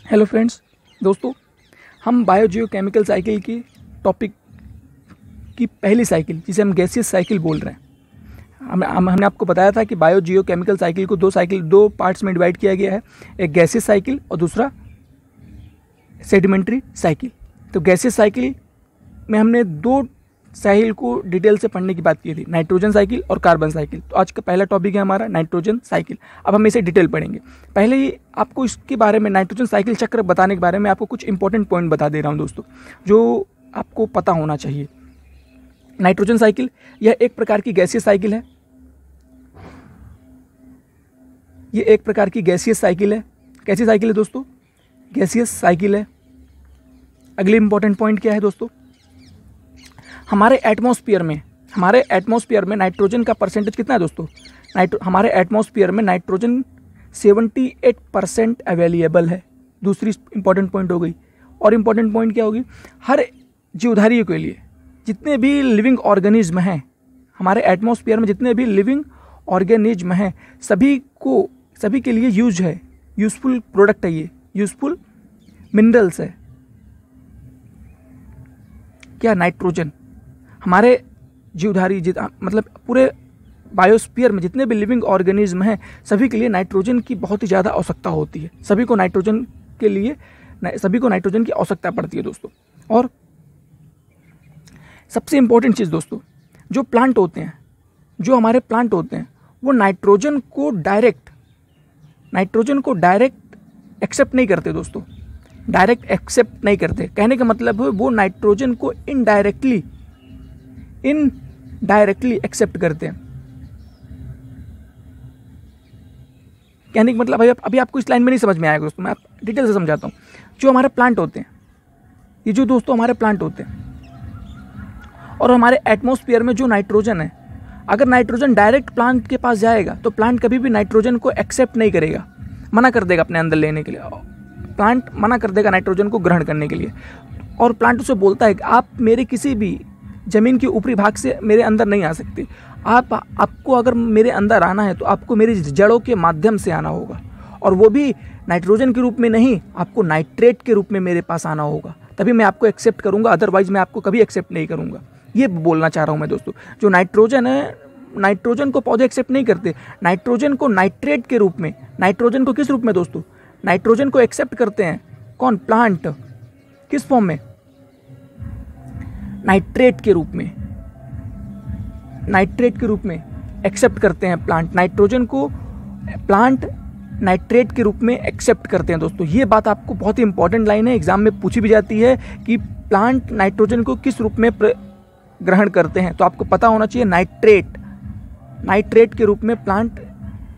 Hello friends, दोस्तों, हम biogeochemical cycle की टॉपिक की पहली साइकिल, जिसे हम गैसियस साइकिल बोल रहे हैं, हमने आपको बताया था कि बायोजियोकेमिकल साइकिल को दो पार्ट्स में डिवाइड किया गया है। एक गैसियस साइकिल और दूसरा सेडिमेंट्री साइकिल। तो गैसियस साइकिल में हमने दो साइकिल को डिटेल से पढ़ने की बात की थी, नाइट्रोजन साइकिल और कार्बन साइकिल। तो आज का पहला टॉपिक है हमारा नाइट्रोजन साइकिल। अब हम इसे डिटेल पढ़ेंगे। पहले ही आपको इसके बारे में, नाइट्रोजन साइकिल चक्र बताने के बारे में आपको कुछ इंपॉर्टेंट पॉइंट बता दे रहा हूं दोस्तों, जो आपको पता होना चाहिए। नाइट्रोजन साइकिल यह एक प्रकार की गैसीय साइकिल है। यह एक प्रकार की गैसीय साइकिल है। कैसी साइकिल है दोस्तों? गैसीयस साइकिल है। अगली इंपॉर्टेंट पॉइंट क्या है दोस्तों? हमारे एटमॉस्फेयर में नाइट्रोजन का परसेंटेज कितना है दोस्तों? हमारे एटमॉस्फेयर में नाइट्रोजन 78% अवेलेबल है। दूसरी इंपॉर्टेंट पॉइंट हो गई। और इंपॉर्टेंट पॉइंट क्या होगी? हर जीवधारियों के लिए, जितने भी लिविंग ऑर्गेनिज्म हैं, हमारे एटमॉस्फेयर में जितने भी लिविंग ऑर्गेनिज्म हैं, सभी के लिए यूजफुल प्रोडक्ट है, ये यूजफुल मिनरल्स है। क्या? नाइट्रोजन। हमारे जीवधारी मतलब पूरे बायोस्फीयर में जितने भी लिविंग ऑर्गेनिज्म हैं, सभी के लिए नाइट्रोजन की बहुत ही ज़्यादा आवश्यकता होती है। सभी को नाइट्रोजन की आवश्यकता पड़ती है दोस्तों। और सबसे इंपॉर्टेंट चीज़ दोस्तों, जो हमारे प्लांट होते हैं, वो नाइट्रोजन को डायरेक्ट एक्सेप्ट नहीं करते दोस्तों। डायरेक्ट एक्सेप्ट नहीं करते, कहने का मतलब है वो नाइट्रोजन को इनडायरेक्टली एक्सेप्ट करते हैं। कहने का मतलब अभी आपको इस लाइन में नहीं समझ में आएगा दोस्तों, मैं आप डिटेल से समझाता हूँ। जो हमारे प्लांट होते हैं, ये जो दोस्तों हमारे प्लांट होते हैं, और हमारे एटमॉस्फेयर में जो नाइट्रोजन है, अगर नाइट्रोजन डायरेक्ट प्लांट के पास जाएगा तो प्लांट कभी भी नाइट्रोजन को एक्सेप्ट नहीं करेगा, मना कर देगा अपने अंदर लेने के लिए। प्लांट मना कर देगा नाइट्रोजन को ग्रहण करने के लिए। और प्लांट उसे बोलता है कि आप मेरे किसी भी ज़मीन के ऊपरी भाग से मेरे अंदर नहीं आ सकते। आपको अगर मेरे अंदर आना है तो आपको मेरी जड़ों के माध्यम से आना होगा, और वो भी नाइट्रोजन के रूप में नहीं, आपको नाइट्रेट के रूप में मेरे पास आना होगा, तभी मैं आपको एक्सेप्ट करूँगा, अदरवाइज मैं आपको कभी एक्सेप्ट नहीं करूँगा। ये बोलना चाह रहा हूँ मैं दोस्तों। जो नाइट्रोजन है, नाइट्रोजन को पौधे एक्सेप्ट नहीं करते। नाइट्रोजन को नाइट्रेट के रूप में, नाइट्रोजन को किस रूप में दोस्तों? नाइट्रोजन को एक्सेप्ट करते हैं कौन? प्लांट। किस फॉर्म में? नाइट्रेट के रूप में एक्सेप्ट करते हैं प्लांट। नाइट्रोजन को प्लांट नाइट्रेट के रूप में एक्सेप्ट करते हैं दोस्तों। ये बात आपको बहुत ही इंपॉर्टेंट लाइन है, एग्जाम में पूछी भी जाती है कि प्लांट नाइट्रोजन को किस रूप में ग्रहण करते हैं। तो आपको पता होना चाहिए, नाइट्रेट के रूप में प्लांट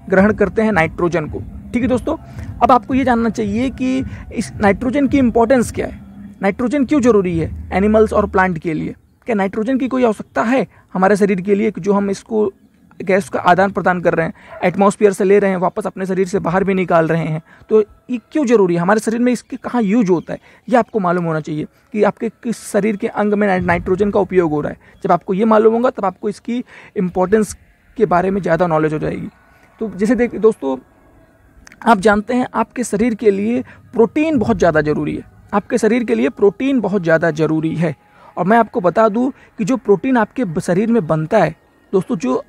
ग्रहण करते हैं नाइट्रोजन को। ठीक है दोस्तों। अब आपको ये जानना चाहिए कि इस नाइट्रोजन की इंपॉर्टेंस क्या है, नाइट्रोजन क्यों जरूरी है एनिमल्स और प्लांट के लिए। क्या नाइट्रोजन की कोई आवश्यकता है हमारे शरीर के लिए, कि जो हम इसको गैस का आदान प्रदान कर रहे हैं, एटमॉस्फेयर से ले रहे हैं, वापस अपने शरीर से बाहर भी निकाल रहे हैं, तो ये क्यों जरूरी है हमारे शरीर में? इसके कहाँ यूज होता है, ये आपको मालूम होना चाहिए कि आपके किस शरीर के अंग में नाइट्रोजन का उपयोग हो रहा है। जब आपको ये मालूम होगा तब आपको इसकी इंपॉर्टेंस के बारे में ज़्यादा नॉलेज हो जाएगी। तो जैसे दोस्तों, आप जानते हैं आपके शरीर के लिए प्रोटीन बहुत ज़्यादा ज़रूरी है। आपके शरीर के लिए प्रोटीन बहुत ज़्यादा ज़रूरी है। और मैं आपको बता दूं कि जो प्रोटीन आपके शरीर में बनता है दोस्तों, जो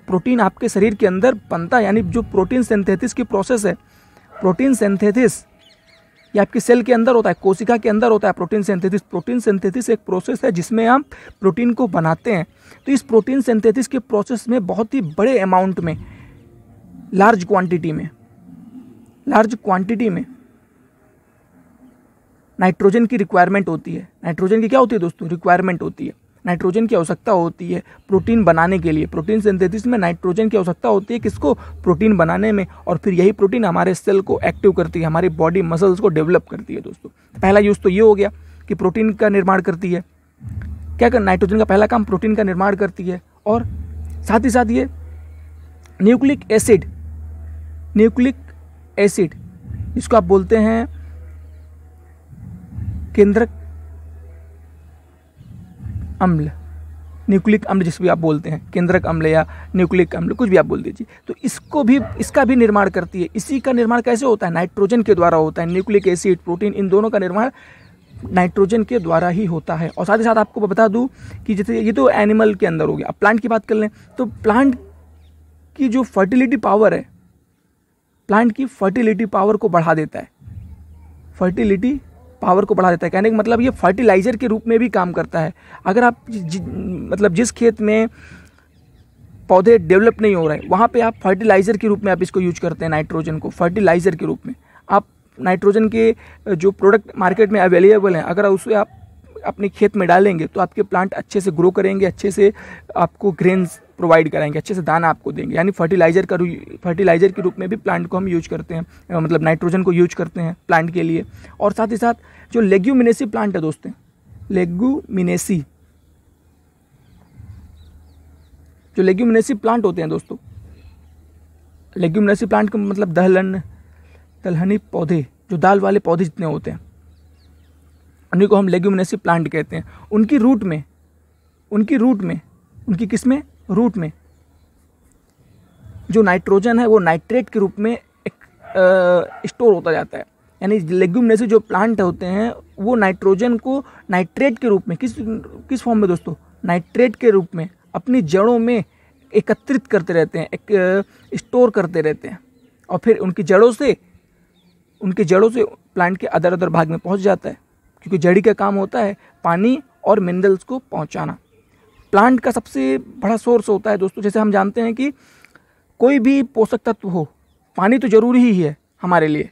प्रोटीन आपके शरीर के अंदर बनता है, यानी जो प्रोटीन सिंथेसिस की प्रोसेस है, प्रोटीन सिंथेसिस ये आपके सेल के अंदर होता है, कोशिका के अंदर होता है प्रोटीन सिंथेसिस एक प्रोसेस है जिसमें आप प्रोटीन को बनाते हैं। तो इस प्रोटीन सिंथेसिस के प्रोसेस में बहुत ही बड़े अमाउंट में, लार्ज क्वांटिटी में नाइट्रोजन की रिक्वायरमेंट होती है। नाइट्रोजन की क्या होती है दोस्तों? रिक्वायरमेंट होती है। नाइट्रोजन की आवश्यकता होती है प्रोटीन बनाने के लिए। प्रोटीन सिंथेसिस में नाइट्रोजन की आवश्यकता होती है किसको? प्रोटीन बनाने में। और फिर यही प्रोटीन हमारे सेल को एक्टिव करती है, हमारी बॉडी मसल्स को डेवलप करती है दोस्तों। पहला यूज़ तो ये हो गया कि प्रोटीन का निर्माण करती है। क्या कर नाइट्रोजन का पहला काम प्रोटीन का निर्माण करती है। और साथ ही साथ ये न्यूक्लिक एसिड जिसको आप बोलते हैं केंद्रक अम्ल, न्यूक्लिक अम्ल जिस भी आप बोलते हैं, केंद्रक अम्ल या न्यूक्लिक अम्ल, कुछ भी आप बोल दीजिए, तो इसका भी निर्माण करती है। इसी का निर्माण कैसे होता है? नाइट्रोजन के द्वारा होता है। न्यूक्लिक एसिड, प्रोटीन, इन दोनों का निर्माण नाइट्रोजन के द्वारा ही होता है। और साथ ही साथ आपको बता दूं कि जैसे ये तो एनिमल के अंदर हो गया, अब प्लांट की बात कर लें तो प्लांट की जो फर्टिलिटी पावर है, प्लांट की फर्टिलिटी पावर को बढ़ा देता है। फर्टिलिटी पावर को बढ़ा देता है, कहने का मतलब ये फर्टिलाइजर के रूप में भी काम करता है। अगर आप मतलब जिस खेत में पौधे डेवलप नहीं हो रहे वहाँ पे आप फर्टिलाइजर के रूप में आप इसको यूज करते हैं, नाइट्रोजन को फर्टिलाइजर के रूप में। आप नाइट्रोजन के जो प्रोडक्ट मार्केट में अवेलेबल हैं, अगर उसे आप अपने खेत में डालेंगे तो आपके प्लांट अच्छे से ग्रो करेंगे, अच्छे से आपको ग्रेन्स प्रोवाइड कराएंगे, अच्छे से दाना आपको देंगे। यानी फर्टिलाइजर के रूप में भी प्लांट को हम यूज करते हैं, मतलब नाइट्रोजन को यूज करते हैं प्लांट के लिए। और साथ ही साथ जो लेग्यूमिनेसी प्लांट है दोस्तों, जो लेग्यूमिनेसी प्लांट होते हैं दोस्तों, लेग्यूमिनेसी प्लांट का मतलब दलहनी पौधे, जो दाल वाले पौधे जितने होते हैं उन्हीं को हम लेग्यूमिनेसी प्लांट कहते हैं। उनकी रूट में जो नाइट्रोजन है वो नाइट्रेट के रूप में स्टोर होता जाता है। यानी लेग्यूमिनेसी जो प्लांट होते हैं वो नाइट्रोजन को नाइट्रेट के रूप में किस फॉर्म में दोस्तों? नाइट्रेट के रूप में अपनी जड़ों में एकत्रित करते रहते हैं, स्टोर करते रहते हैं, और फिर उनकी जड़ों से प्लांट के अदर भाग में पहुंच जाता है, क्योंकि जड़ी का काम होता है पानी और मिनरल्स को पहुंचाना। प्लांट का सबसे बड़ा सोर्स होता है दोस्तों, जैसे हम जानते हैं कि कोई भी पोषक तत्व हो, पानी तो जरूरी ही है हमारे लिए,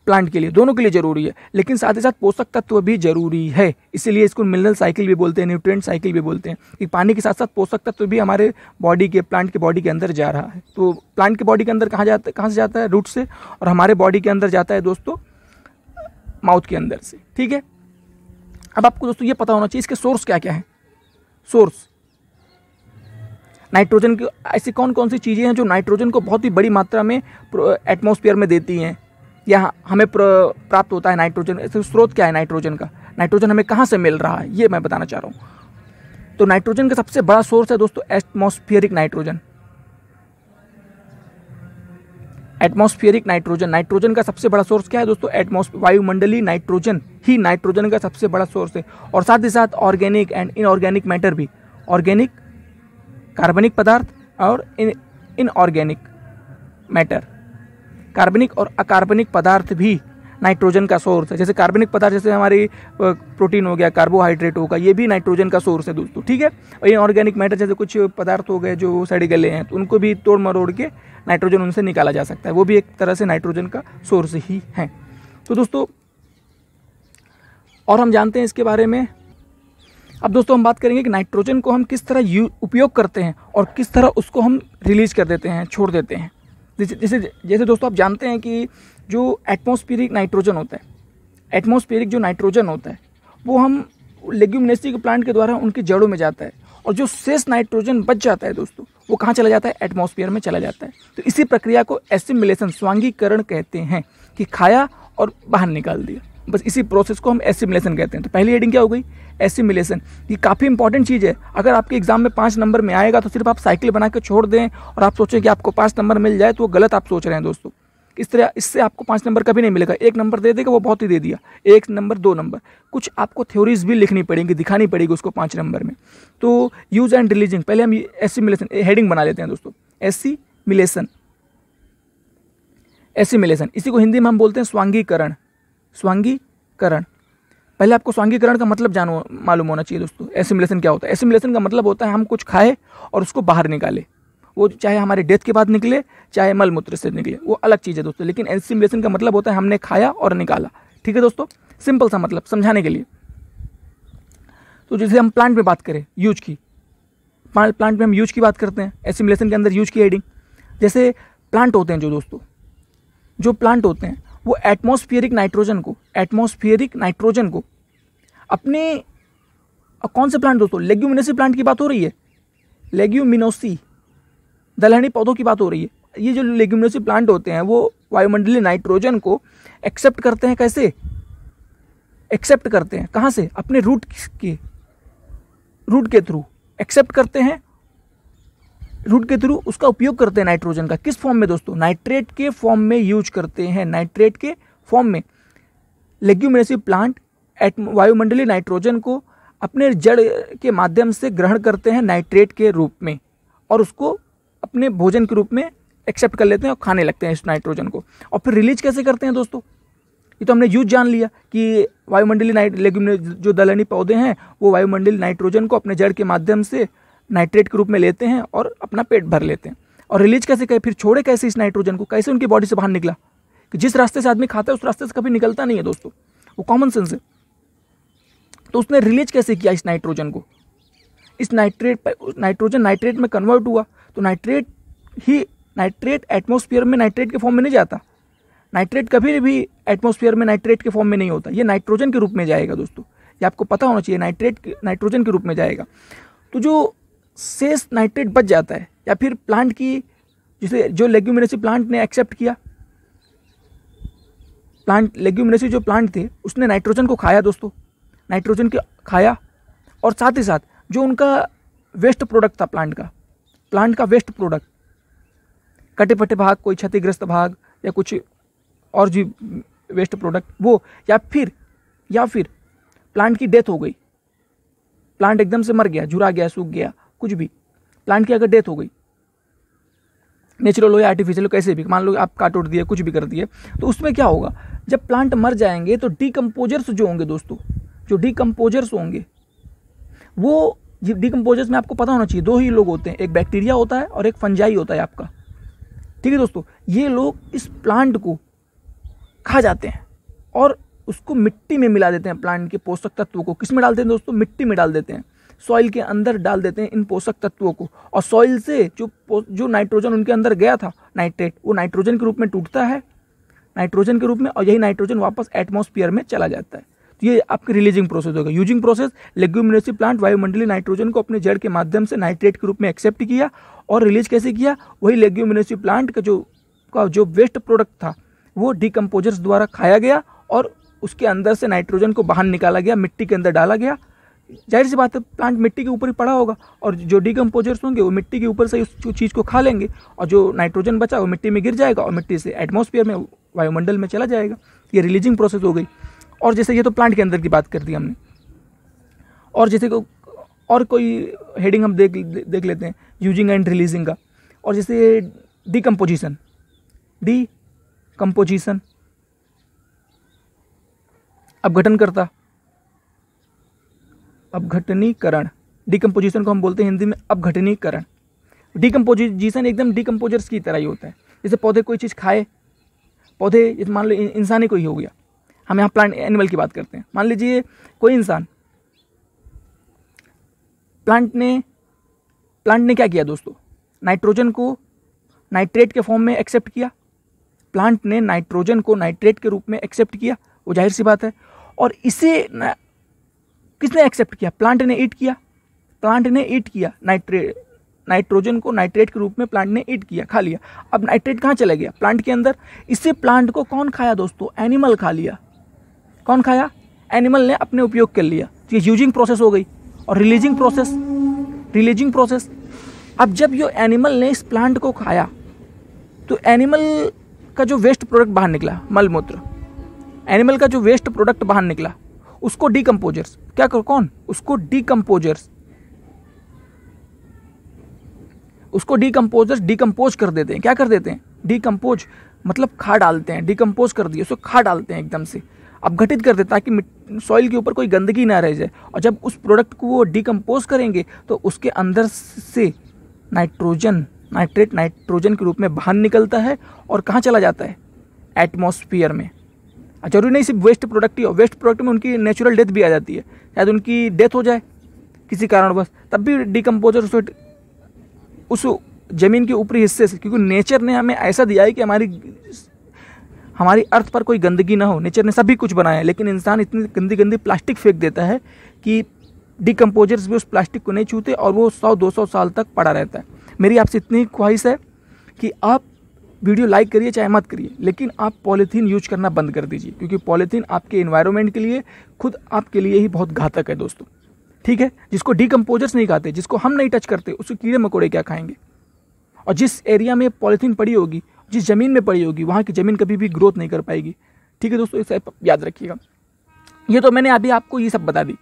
प्लांट के लिए, दोनों के लिए जरूरी है, लेकिन साथ ही साथ पोषक तत्व भी जरूरी है। इसीलिए इसको मिनरल साइकिल भी बोलते हैं, न्यूट्रिएंट साइकिल भी बोलते हैं, कि पानी के साथ साथ पोषक तत्व भी हमारे प्लांट के बॉडी के अंदर जा रहा है। तो प्लांट के बॉडी के अंदर कहाँ से जाता है? रूट से, और हमारे बॉडी के अंदर जाता है दोस्तों माउथ के अंदर से। ठीक है, अब आपको दोस्तों ये पता होना चाहिए इसके सोर्स क्या क्या है। सोर्स नाइट्रोजन की ऐसी कौन कौन सी चीज़ें हैं जो नाइट्रोजन को बहुत ही बड़ी मात्रा में एटमॉस्फेयर में देती हैं या हमें प्राप्त होता है नाइट्रोजन। ऐसे स्रोत क्या है नाइट्रोजन का? नाइट्रोजन हमें कहाँ से मिल रहा है, ये मैं बताना चाह रहा हूँ। तो नाइट्रोजन का सबसे बड़ा सोर्स है दोस्तों एटमॉस्फेरिक नाइट्रोजन। नाइट्रोजन का सबसे बड़ा सोर्स क्या है दोस्तों? वायुमंडलीय नाइट्रोजन ही नाइट्रोजन का सबसे बड़ा सोर्स है। और साथ ही साथ ऑर्गेनिक एंड इनऑर्गेनिक मैटर भी, ऑर्गेनिक कार्बनिक पदार्थ और इनऑर्गेनिक मैटर, कार्बनिक और अकार्बनिक पदार्थ भी नाइट्रोजन का सोर्स है। जैसे कार्बनिक पदार्थ जैसे हमारी प्रोटीन हो गया, कार्बोहाइड्रेट होगा, ये भी नाइट्रोजन का सोर्स है दोस्तों। ठीक है, और इनऑर्गेनिक मैटर जैसे कुछ पदार्थ हो गए जो सड़े गले हैं, तो उनको भी तोड़ मरोड़ के नाइट्रोजन उनसे निकाला जा सकता है, वो भी एक तरह से नाइट्रोजन का सोर्स ही है। तो दोस्तों और हम जानते हैं इसके बारे में। अब दोस्तों हम बात करेंगे कि नाइट्रोजन को हम किस तरह उपयोग करते हैं और किस तरह उसको हम रिलीज कर देते हैं, छोड़ देते हैं। जैसे दोस्तों आप जानते हैं कि जो एटमॉस्फेरिक नाइट्रोजन होता है, एटमॉस्फेरिक जो नाइट्रोजन होता है वो हम लेग्यूमिनेसी के प्लांट के द्वारा उनकी जड़ों में जाता है, और जो शेष नाइट्रोजन बच जाता है दोस्तों वो कहाँ चला जाता है? एटमॉस्फेयर में चला जाता है। तो इसी प्रक्रिया को एसिमिलेशन, स्वांगीकरण कहते हैं, कि खाया और बाहर निकाल दिया। बस इसी प्रोसेस को हम एसिमिलेशन कहते हैं। तो पहली हेडिंग क्या हो गई? एसिमिलेशन। ये काफ़ी इंपॉर्टेंट चीज़ है। अगर आपके एग्जाम में 5 नंबर में आएगा तो सिर्फ आप साइकिल बना के छोड़ दें और आप सोचें कि आपको 5 नंबर मिल जाए, तो वो गलत आप सोच रहे हैं दोस्तों। इस तरह इससे आपको 5 नंबर कभी नहीं मिलेगा। 1 नंबर दे देगा, वो बहुत ही दे दिया, 1 नंबर 2 नंबर। कुछ आपको थ्योरीज भी लिखनी पड़ेंगी, दिखानी पड़ेगी उसको 5 नंबर में। तो यूज एंड रिलीजिंग, पहले हम एसिमिलेशन हेडिंग बना लेते हैं दोस्तों। एसिमिलेशन, इसी को हिंदी में हम बोलते हैं स्वांगीकरण। पहले आपको स्वांगीकरण का मतलब मालूम होना चाहिए दोस्तों। एसिमिलेशन क्या होता है? एसिमिलेशन का मतलब होता है हम कुछ खाए और उसको बाहर निकाले, वो चाहे हमारे डेथ के बाद निकले चाहे मल मूत्र से निकले, वो अलग चीज़ है दोस्तों। लेकिन एसिमिलेशन का मतलब होता है हमने खाया और निकाला। ठीक है दोस्तों, सिंपल सा मतलब समझाने के लिए। तो जैसे हम प्लांट में बात करें, यूज की, प्लांट में हम यूज की बात करते हैं, एसिमिलेशन के अंदर यूज की हेडिंग। जैसे प्लांट होते हैं जो प्लांट होते हैं वो एटमॉस्फेरिक नाइट्रोजन को अपने कौन से प्लांट दोस्तों? लेग्यूमिनेसी प्लांट की बात हो रही है, लेग्यूमिनोसी दलहनी पौधों की बात हो रही है। ये जो लेग्यूमिनोसी प्लांट होते हैं वो वायुमंडलीय नाइट्रोजन को एक्सेप्ट करते हैं। कैसे एक्सेप्ट करते हैं? कहाँ से? अपने रूट के थ्रू एक्सेप्ट करते हैं रूट के थ्रू, उसका उपयोग करते हैं नाइट्रोजन का। किस फॉर्म में दोस्तों? नाइट्रेट के फॉर्म में यूज करते हैं, नाइट्रेट के फॉर्म में। लेग्यूमिनेसी प्लांट वायुमंडलीय नाइट्रोजन को अपने जड़ के माध्यम से ग्रहण करते हैं नाइट्रेट के रूप में, और उसको अपने भोजन के रूप में एक्सेप्ट कर लेते हैं और खाने लगते हैं इस नाइट्रोजन को। और फिर रिलीज कैसे करते हैं दोस्तों? ये तो हमने यूज जान लिया कि वायुमंडलीय लेग्यूमिनेस जो दलहनी पौधे हैं वो वायुमंडलीय नाइट्रोजन को अपने जड़ के माध्यम से नाइट्रेट के रूप में लेते हैं और अपना पेट भर लेते हैं। और रिलीज कैसे करें, फिर छोड़े कैसे इस नाइट्रोजन को, कैसे उनकी बॉडी से बाहर निकला? कि जिस रास्ते से आदमी खाता है उस रास्ते से कभी निकलता नहीं है दोस्तों, वो कॉमन सेंस है। तो उसने रिलीज कैसे किया इस नाइट्रोजन को? इस नाइट्रोजन नाइट्रेट में कन्वर्ट हुआ, तो नाइट्रेट एटमॉस्फेयर में नाइट्रेट के फॉर्म में नहीं जाता। नाइट्रेट कभी भी एटमॉस्फेयर में नाइट्रेट के फॉर्म में नहीं होता, ये नाइट्रोजन के रूप में जाएगा दोस्तों, ये आपको पता होना चाहिए, नाइट्रोजन के रूप में जाएगा। तो जो शेष नाइट्रेट बच जाता है, या फिर प्लांट की जिसे जो लेग्यूमिनेसी प्लांट ने एक्सेप्ट किया, लेग्यूमिनेसी जो प्लांट थे उसने नाइट्रोजन को खाया दोस्तों, नाइट्रोजन को खाया, और साथ ही साथ जो उनका वेस्ट प्रोडक्ट था प्लांट का वेस्ट प्रोडक्ट, कटे फटे भाग, कोई क्षतिग्रस्त भाग या कुछ और जी वेस्ट प्रोडक्ट वो, या फिर प्लांट की डेथ हो गई, प्लांट एकदम से मर गया, झुरा गया, सूख गया, कुछ भी प्लांट की अगर डेथ हो गई, नेचुरल हो या आर्टिफिशियल हो, कैसे भी, मान लो आप काट उठ दिए, कुछ भी कर दिए, तो उसमें क्या होगा? जब प्लांट मर जाएंगे तो डीकम्पोजर्स जो होंगे दोस्तों, जो डीकम्पोजर्स होंगे, वो डीकम्पोजर्स में आपको पता होना चाहिए 2 ही लोग होते हैं, एक बैक्टीरिया होता है और एक फंजाई होता है आपका, ठीक है दोस्तों। ये लोग इस प्लांट को खा जाते हैं और उसको मिट्टी में मिला देते हैं, प्लांट के पोषक तत्वों को। किस में डालते हैं दोस्तों? मिट्टी में डाल देते हैं, सॉइल के अंदर डाल देते हैं इन पोषक तत्वों को, और सॉइल से जो नाइट्रोजन उनके अंदर गया था, नाइट्रेट, वो नाइट्रोजन के रूप में टूटता है, नाइट्रोजन के रूप में, और यही नाइट्रोजन वापस एटमॉस्फेयर में चला जाता है। तो ये आपकी रिलीजिंग प्रोसेस होगा। यूजिंग प्रोसेस, लेग्यूमिनेसी प्लांट वायुमंडलीय नाइट्रोजन को अपने जड़ के माध्यम से नाइट्रेट के रूप में एक्सेप्ट किया, और रिलीज कैसे किया? वही लेग्यूमिनेसी प्लांट का जो वेस्ट प्रोडक्ट था वो डीकम्पोजर्स द्वारा खाया गया, और उसके अंदर से नाइट्रोजन को बाहर निकाला गया, मिट्टी के अंदर डाला गया। जाहिर सी बात है, प्लांट मिट्टी के ऊपर ही पड़ा होगा, और जो डीकम्पोजर्स होंगे वो मिट्टी के ऊपर से उस चीज़ को खा लेंगे, और जो नाइट्रोजन बचा वो मिट्टी में गिर जाएगा, और मिट्टी से एटमॉस्फेयर में, वायुमंडल में चला जाएगा। ये रिलीजिंग प्रोसेस हो गई। और जैसे ये तो प्लांट के अंदर की बात कर दी हमने, और जैसे और कोई हेडिंग हम देख लेते हैं यूजिंग एंड रिलीजिंग का। और जैसे डीकम्पोजिशन, अपघटनकर्ता, अपघटनीकरण, डीकम्पोजिशन को हम बोलते हैं हिंदी में अपघटनीकरण। डीकम्पोजिशन एकदम डीकम्पोजर्स की तरह ही होता है। जैसे पौधे कोई चीज़ खाए, पौधे जैसे मान लो इंसान ही कोई हो गया, हम यहाँ प्लांट एनिमल की बात करते हैं, मान लीजिए कोई इंसान, प्लांट ने क्या किया दोस्तों? नाइट्रोजन को नाइट्रेट के फॉर्म में एक्सेप्ट किया, प्लांट ने नाइट्रोजन को नाइट्रेट के रूप में एक्सेप्ट किया, वो जाहिर सी बात है। और इसे किसने एक्सेप्ट किया? प्लांट ने ईट किया, नाइट्रोजन को नाइट्रेट के रूप में प्लांट ने ईट किया, खा लिया। अब नाइट्रेट कहाँ चला गया? प्लांट के अंदर। इसे प्लांट को कौन खाया दोस्तों? एनिमल खा लिया। कौन खाया? एनिमल ने अपने उपयोग कर लिया। तो ये यूजिंग प्रोसेस हो गई। और रिलीजिंग प्रोसेस, अब जब ये एनिमल ने इस प्लांट को खाया तो एनिमल का जो वेस्ट प्रोडक्ट बाहर निकला, मलमूत्र, एनिमल का जो वेस्ट प्रोडक्ट बाहर निकला, उसको डीकम्पोजर्स क्या करो? कौन? उसको डीकम्पोजर्स डिकम्पोज कर देते हैं। क्या कर देते हैं? डीकम्पोज मतलब खा डालते हैं, डिकम्पोज कर दिया, उसको खा डालते हैं एकदम से, अपघटित कर देता है ताकि सॉइल के ऊपर कोई गंदगी ना रह जाए। और जब उस प्रोडक्ट को वो डिकम्पोज करेंगे तो उसके अंदर से नाइट्रेट नाइट्रोजन के रूप में बाहर निकलता है और कहाँ चला जाता है? एटमॉस्फेयर में। जरूरी नहीं सिर्फ वेस्ट प्रोडक्ट ही हो, वेस्ट प्रोडक्ट में उनकी नेचुरल डेथ भी आ जाती है, शायद उनकी डेथ हो जाए किसी कारणवश, तब भी डीकम्पोजर उस ज़मीन के ऊपरी हिस्से से, क्योंकि नेचर ने हमें ऐसा दिया है कि हमारी अर्थ पर कोई गंदगी ना हो। नेचर ने सभी कुछ बनाया है, लेकिन इंसान इतनी गंदी प्लास्टिक फेंक देता है कि डीकम्पोजर्स भी उस प्लास्टिक को नहीं छूते और वो 100-200 साल तक पड़ा रहता है। मेरी आपसे इतनी ख्वाहिश है कि आप वीडियो लाइक करिए चाहे मत करिए, लेकिन आप पॉलीथीन यूज करना बंद कर दीजिए, क्योंकि पॉलीथीन आपके एनवायरनमेंट के लिए, खुद आपके लिए ही बहुत घातक है दोस्तों। ठीक है, जिसको डिकम्पोजर्स नहीं खाते, जिसको हम नहीं टच करते, उसके कीड़े मकोड़े क्या खाएंगे। और जिस एरिया में पॉलीथीन पड़ी होगी, जिस ज़मीन में पड़ी होगी, वहाँ की ज़मीन कभी भी ग्रोथ नहीं कर पाएगी। ठीक है दोस्तों, इसे याद रखिएगा। ये तो मैंने अभी आपको ये सब बता दी।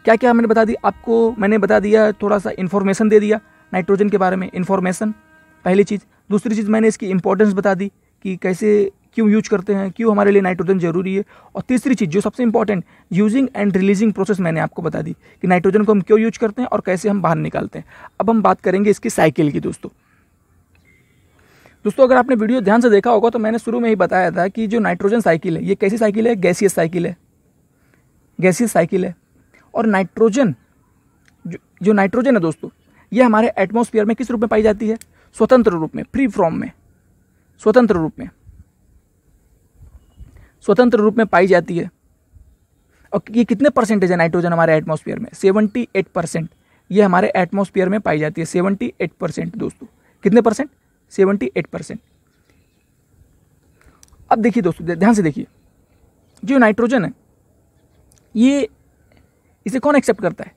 क्या क्या मैंने बता दी आपको, मैंने बता दिया, थोड़ा सा इन्फॉर्मेशन दे दिया नाइट्रोजन के बारे में, इन्फॉर्मेशन पहली चीज़। दूसरी चीज़ मैंने इसकी इंपॉर्टेंस बता दी कि कैसे, क्यों यूज करते हैं, क्यों हमारे लिए नाइट्रोजन जरूरी है। और तीसरी चीज़ जो सबसे important, using and releasing process मैंने आपको बता दी कि नाइट्रोजन को हम क्यों यूज करते हैं और कैसे हम बाहर निकालते हैं। अब हम बात करेंगे इसकी साइकिल की। दोस्तों अगर आपने वीडियो ध्यान से देखा होगा तो मैंने शुरू में ही बताया था कि जो नाइट्रोजन साइकिल है, ये कैसी साइकिल है, गैसियस साइकिल है, गैसियस साइकिल है। और नाइट्रोजन, जो नाइट्रोजन है दोस्तों, ये हमारे एटमॉस्फेयर में किस रूप में पाई जाती है, स्वतंत्र रूप में, फ्री फ्रॉम में, स्वतंत्र रूप में पाई जाती है। और ये कितने परसेंटेज है नाइट्रोजन हमारे एटमॉस्फेयर में, 78%। ये हमारे एटमॉस्फेयर में पाई जाती है 78% दोस्तों। कितने परसेंट, 78%। अब देखिए दोस्तों, ध्यान से देखिए, जो नाइट्रोजन है ये, इसे कौन एक्सेप्ट करता है,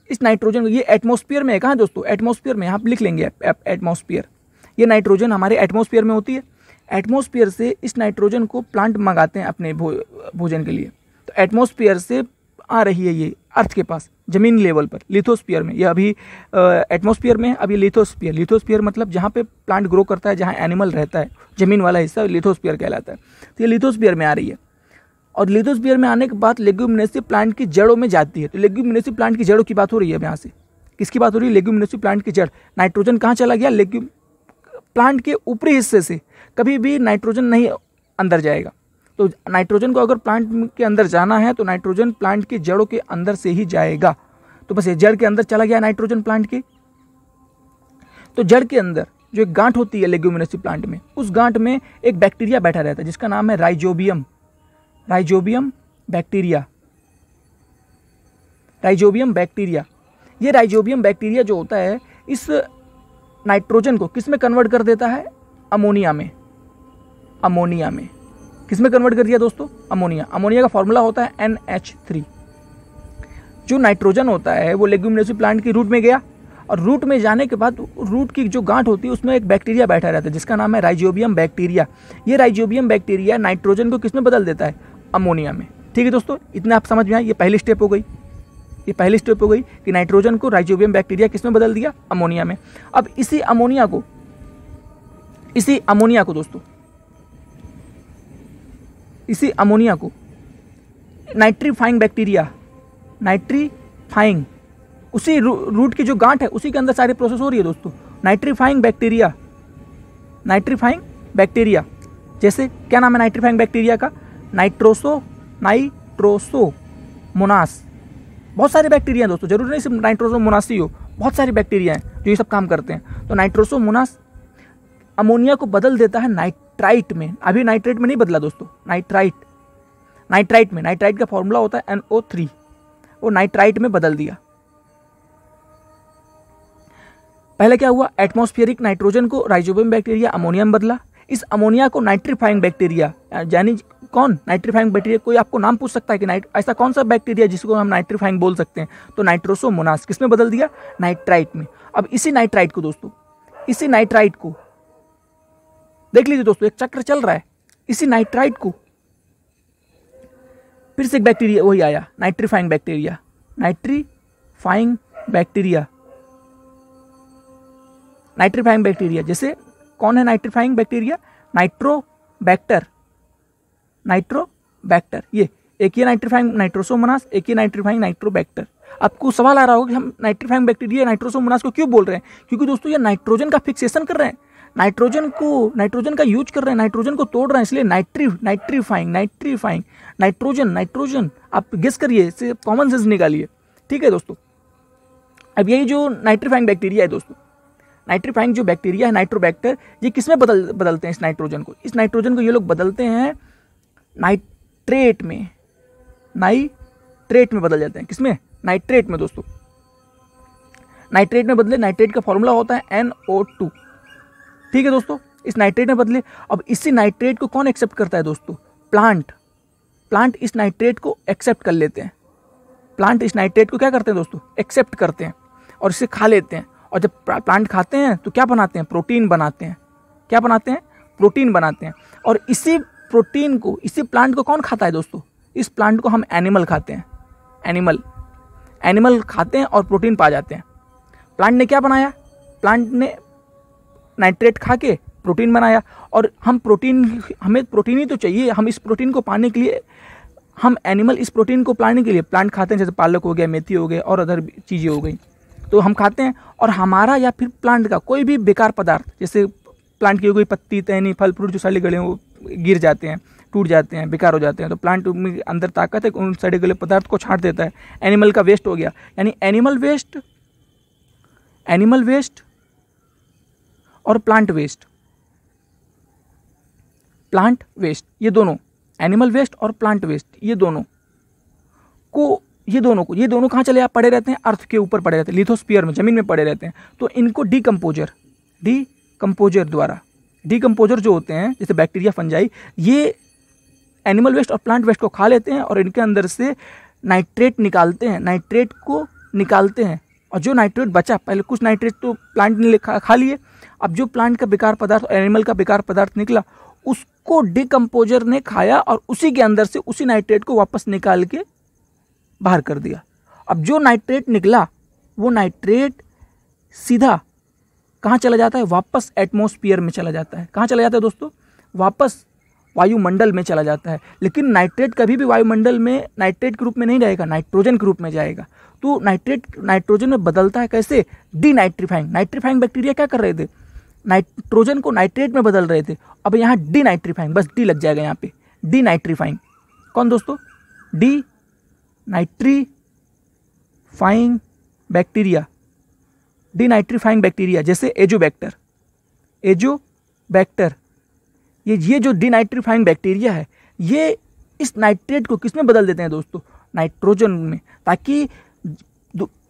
इस नाइट्रोजन को। ये एटमॉस्फेयर में है, कहाँ दोस्तों, एटमॉस्फेयर में, यहाँ पे लिख लेंगे एटमॉस्फेयर। ये नाइट्रोजन हमारे एटमॉस्फेयर में होती है। एटमॉस्फेयर से इस नाइट्रोजन को प्लांट मंगाते हैं अपने भोजन के लिए। तो एटमॉस्फेयर से आ रही है ये अर्थ के पास, जमीन लेवल पर, लिथोस्फीयर में। ये अभी एटमॉस्फेयर में है, अभी लिथोस्फीयर। लिथोस्फीयर मतलब जहाँ पे प्लांट ग्रो करता है, जहाँ एनिमल रहता है, जमीन वाला हिस्सा लिथोस्फीयर कहलाता है। तो ये लिथोस्फीयर में आ रही है। और लिथोस्फीयर में आने के बाद लेग्यूमिनेसी प्लांट की जड़ों में जाती है। तो लेग्यूमिनेसी प्लांट की जड़ों की बात हो रही है यहाँ से। किसकी बात हो रही है, लेग्यूमिनेसी प्लांट की जड़। नाइट्रोजन कहाँ चला गया, प्लांट के ऊपरी हिस्से से कभी भी नाइट्रोजन नहीं अंदर जाएगा। तो नाइट्रोजन को अगर प्लांट के अंदर जाना है तो नाइट्रोजन प्लांट की जड़ों के अंदर से ही जाएगा। तो बस ये जड़ के अंदर चला गया नाइट्रोजन प्लांट की। तो जड़ के अंदर जो एक गांठ होती है लेग्यूमिनेसी प्लांट में, उस गांठ में एक बैक्टीरिया बैठा रहता है जिसका नाम है राइजोबियम बैक्टीरिया। राइजोबियम बैक्टीरिया, ये राइजोबियम बैक्टीरिया जो होता है, इस नाइट्रोजन को किस में कन्वर्ट कर देता है, अमोनिया में। किस में कन्वर्ट कर दिया दोस्तों, अमोनिया का फॉर्मूला होता है NH3। जो नाइट्रोजन होता है वो लेग्यूमिनेसी प्लांट की रूट में गया, और रूट में जाने के बाद रूट की जो गांठ होती है उसमें एक बैक्टीरिया बैठा रहता है जिसका नाम है राइजोबियम बैक्टीरिया। ये राइजोबियम बैक्टीरिया नाइट्रोजन को किस में बदल देता है, अमोनिया में। ठीक है दोस्तों, इतना आप समझ में आए। ये पहली स्टेप हो गई, कि नाइट्रोजन को राइजोबियम बैक्टीरिया किस में बदल दिया, अमोनिया में। अब इसी अमोनिया को नाइट्रीफाइंग बैक्टीरिया, उसी रूट की जो गांठ है उसी के अंदर सारी प्रोसेस हो रही है दोस्तों। नाइट्रीफाइंग बैक्टीरिया, जैसे क्या नाम है नाइट्रीफाइंग बैक्टीरिया का, नाइट्रोसोमोनास। बहुत सारे बैक्टीरिया हैं दोस्तों, जरूरी नहीं सिर्फ नाइट्रोसोमोनास ही हो, बहुत सारे बैक्टीरिया हैं जो ये सब काम करते हैं। तो नाइट्रोसोमोनास अमोनिया को बदल देता है नाइट्राइट में। अभी नाइट्रेट में नहीं बदला दोस्तों, नाइट्राइट का फॉर्मूला होता है NO3, वो नाइट्राइट में बदल दिया। पहले क्या हुआ, एटमॉस्फेरिक नाइट्रोजन को राइजोबियम बैक्टीरिया अमोनिया में बदला। इस अमोनिया को नाइट्रीफाइंग बैक्टीरिया, यानी कौन, नाइट्रीफाइंग बैक्टीरिया। कोई आपको नाम पूछ सकता है कि ऐसा कौन सा बैक्टीरिया जिसको हम नाइट्रीफाइंग बोल सकते हैं, तो नाइट्रोसोमोनास किस में बदल दिया, नाइट्राइट में। अब इसी नाइट्राइट को देख लीजिए दोस्तों, एक चक्र चल रहा है। इसी नाइट्राइट को फिर से एक बैक्टीरिया वही आया, नाइट्रीफाइंग बैक्टीरिया। जैसे कौन है नाइट्रीफाइंग बैक्टीरिया, नाइट्रोबैक्टर। ये एक ये नाइट्रीफाइंग नाइट्रोसोमोनास, एक ये नाइट्रीफाइंग नाइट्रोबैक्टर। आपको सवाल आ रहा होगा कि हम नाइट्रीफाइंग बैक्टीरिया नाइट्रोसोमोनास को क्यों बोल रहे हैं, क्योंकि दोस्तों ये नाइट्रोजन का फिक्सेशन कर रहे हैं, नाइट्रोजन का यूज कर रहे हैं, नाइट्रोजन को तोड़ रहे हैं, इसलिए नाइट्रीफाइंग नाइट्रोजन। आप गेस करिए, इससे कॉमन सेंस निकालिए। ठीक है दोस्तों, अब यही जो नाइट्रीफाइंग बैक्टीरिया है दोस्तों, नाइट्रीफाइंग जो बैक्टीरिया है नाइट्रोबैक्टर, ये किस में बदलते हैं इस नाइट्रोजन को ये लोग बदलते हैं नाइट्रेट में बदल जाते हैं। किसमें, नाइट्रेट में दोस्तों, नाइट्रेट में बदले। नाइट्रेट का फॉर्मूला होता है NO2। ठीक है दोस्तों, इस नाइट्रेट में बदले। अब इसी नाइट्रेट को कौन एक्सेप्ट करता है दोस्तों, प्लांट इस नाइट्रेट को एक्सेप्ट कर लेते हैं। प्लांट इस नाइट्रेट को क्या करते हैं दोस्तों, एक्सेप्ट करते हैं और इसे खा लेते हैं। और जब प्लांट खाते हैं तो क्या बनाते हैं, प्रोटीन बनाते हैं। क्या बनाते हैं, प्रोटीन बनाते हैं। और इसी प्रोटीन को, इसी प्लांट को कौन खाता है दोस्तों, इस प्लांट को हम एनिमल खाते हैं। एनिमल खाते हैं और प्रोटीन पा जाते हैं। प्लांट ने क्या बनाया, प्लांट ने नाइट्रेट खा के प्रोटीन बनाया। और हमें प्रोटीन ही तो चाहिए। हम इस प्रोटीन को पाने के लिए, हम एनिमल इस प्रोटीन को पाने के लिए प्लांट खाते हैं, जैसे पालक हो गया, मेथी हो गए और अदर चीज़ें हो गई, तो हम खाते हैं। और हमारा या फिर प्लांट का कोई भी बेकार पदार्थ, जैसे प्लांट की हो गई पत्ती, टहनी, फल फ्रूट जो सड़े गले वो गिर जाते हैं, टूट जाते हैं, बेकार हो जाते हैं, तो प्लांट में अंदर ताकत है, उन सड़े गले पदार्थ को छांट देता है। एनिमल का वेस्ट हो गया, यानी एनिमल वेस्ट और प्लांट वेस्ट, ये दोनों, एनिमल वेस्ट और प्लांट वेस्ट, ये दोनों कहाँ चले पड़े रहते हैं, अर्थ के ऊपर पड़े रहते हैं, लिथोस्फीयर में, जमीन में पड़े रहते हैं। तो इनको डिकम्पोजर जो होते हैं, जैसे बैक्टीरिया, फंजाई, ये एनिमल वेस्ट और प्लांट वेस्ट को खा लेते हैं और इनके अंदर से नाइट्रेट को निकालते हैं। और जो नाइट्रेट बचा, पहले कुछ नाइट्रेट तो प्लांट ने खा लिए, अब जो प्लांट का बेकार पदार्थ, एनिमल का बेकार पदार्थ निकला, उसको डिकम्पोजर ने खाया और उसी के अंदर से उसी नाइट्रेट को वापस निकाल के बाहर कर दिया। अब जो नाइट्रेट निकला, वो नाइट्रेट सीधा कहाँ चला जाता है, वापस एटमॉस्फेयर में चला जाता है। कहाँ चला जाता है दोस्तों, वापस वायुमंडल में चला जाता है। लेकिन नाइट्रेट कभी भी वायुमंडल में नाइट्रेट के रूप में नहीं रहेगा, नाइट्रोजन के रूप में जाएगा। तो नाइट्रेट नाइट्रोजन में बदलता है कैसे, नाइट्रीफाइंग बैक्टीरिया क्या कर रहे थे, नाइट्रोजन को नाइट्रेट में बदल रहे थे। अब यहाँ डीनाइट्रीफाइंग, बस डी लग जाएगा यहाँ पे, डीनाइट्रीफाइंग। कौन दोस्तों, डीनाइट्रीफाइंग बैक्टीरिया, जैसे एजोबैक्टर, ये जो डीनाइट्रीफाइंग बैक्टीरिया है, ये इस नाइट्रेट को किस में बदल देते हैं दोस्तों, नाइट्रोजन में, ताकि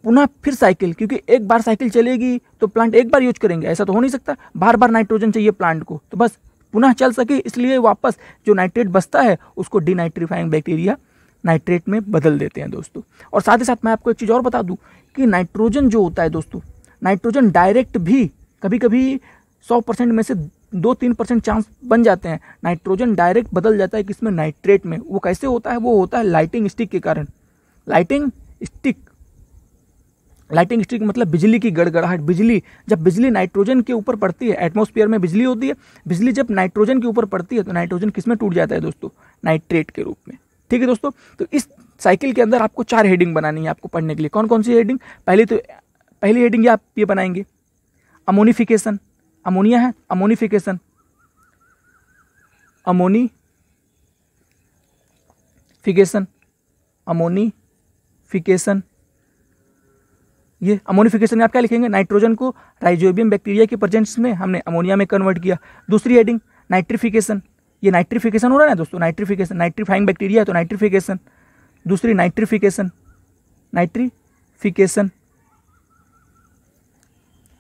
पुनः फिर साइकिल, क्योंकि एक बार साइकिल चलेगी तो प्लांट एक बार यूज करेंगे, ऐसा तो हो नहीं सकता, बार बार नाइट्रोजन चाहिए प्लांट को, तो बस पुनः चल सके, इसलिए वापस जो नाइट्रेट बचता है उसको डीनाइट्रीफाइंग बैक्टीरिया नाइट्रेट में बदल देते हैं दोस्तों। और साथ ही साथ मैं आपको एक चीज़ और बता दूं कि नाइट्रोजन जो होता है दोस्तों, नाइट्रोजन डायरेक्ट भी कभी कभी 100% में से 2-3% चांस बन जाते हैं, नाइट्रोजन डायरेक्ट बदल जाता है किसमें, नाइट्रेट में। वो कैसे होता है, वो होता है लाइटिंग स्टिक के कारण। लाइटिंग स्टिक मतलब बिजली की गड़गड़ाहट। जब बिजली नाइट्रोजन के ऊपर पड़ती है, एटमॉस्फेयर में बिजली होती है, बिजली जब नाइट्रोजन के ऊपर पड़ती है तो नाइट्रोजन किसमें टूट जाता है दोस्तों, नाइट्रेट के रूप में। ठीक है दोस्तों, तो इस साइकिल के अंदर आपको 4 हेडिंग बनानी है आपको पढ़ने के लिए। कौन कौन सी हेडिंग, पहली हेडिंग आप ये बनाएंगे, अमोनिफिकेशन, अमोनिया है, अमोनिफिकेशन, ये अमोनिफिकेशन में आप क्या लिखेंगे, नाइट्रोजन को राइजोबियम बैक्टीरिया के प्रेजेंस में हमने अमोनिया में कन्वर्ट किया। दूसरी हेडिंग नाइट्रिफिकेशन, ये नाइट्रिफिकेशन हो रहा है ना दोस्तों, नाइट्रीफाइंग बैक्टीरिया है तो नाइट्रिफिकेशन। दूसरी नाइट्रिफिकेशन।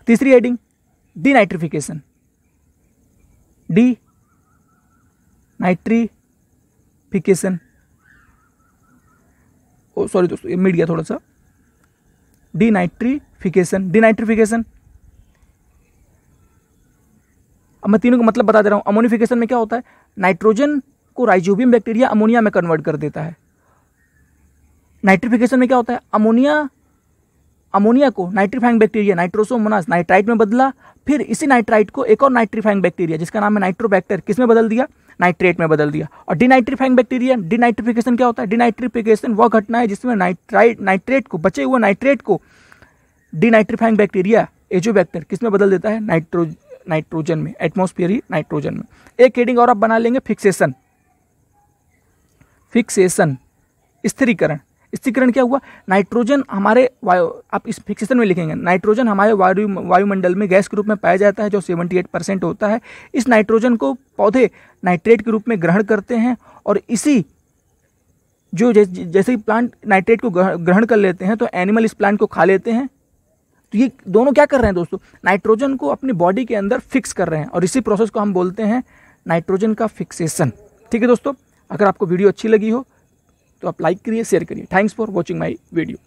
तीसरी हेडिंग डीनाइट्रिफिकेशन, सॉरी दोस्तों ये मिट गया थोड़ा सा, डीनाइट्रिफिकेशन। अब मैं तीनों का मतलब बता दे रहा हूं। अमोनिफिकेशन में क्या होता है, नाइट्रोजन को राइजोबियम बैक्टीरिया अमोनिया में कन्वर्ट कर देता है। नाइट्रिफिकेशन में क्या होता है, अमोनिया को नाइट्रीफाइंग बैक्टीरिया नाइट्रोसोमोनास नाइट्राइट में बदला, फिर इसी नाइट्राइट को एक और नाइट्रीफाइंग बैक्टीरिया जिसका नाम है नाइट्रोबैक्टर किस में बदल दिया, नाइट्रेट में बदल दिया। और डीनाइट्रीफाइंग बैक्टीरिया, डीनाइट्रिफिकेशन क्या होता है, डीनाइट्रिफिकेशन वह घटना है जिसमें नाइट्रेट को, बचे हुए नाइट्रेट को डीनाइट्रीफाइंग बैक्टीरिया एजोबैक्टर किस में बदल देता है, नाइट्रोजन में, एटमॉस्फेयरी नाइट्रोजन में। एक हेडिंग और आप बना लेंगे, फिक्सेशन, स्थिरीकरण। स्थिरीकरण क्या हुआ, नाइट्रोजन हमारे आप इस फिक्सेशन में लिखेंगे, नाइट्रोजन हमारे वायुमंडल में गैस के रूप में पाया जाता है जो 78% होता है। इस नाइट्रोजन को पौधे नाइट्रेट के रूप में ग्रहण करते हैं और इसी जो जैसे ही प्लांट नाइट्रेट को ग्रहण कर लेते हैं तो एनिमल इस प्लांट को खा लेते हैं। तो ये दोनों क्या कर रहे हैं दोस्तों, नाइट्रोजन को अपनी बॉडी के अंदर फिक्स कर रहे हैं और इसी प्रोसेस को हम बोलते हैं नाइट्रोजन का फिक्सेशन। ठीक है दोस्तों, अगर आपको वीडियो अच्छी लगी हो तो आप लाइक करिए, शेयर करिए। Thanks for watching my video.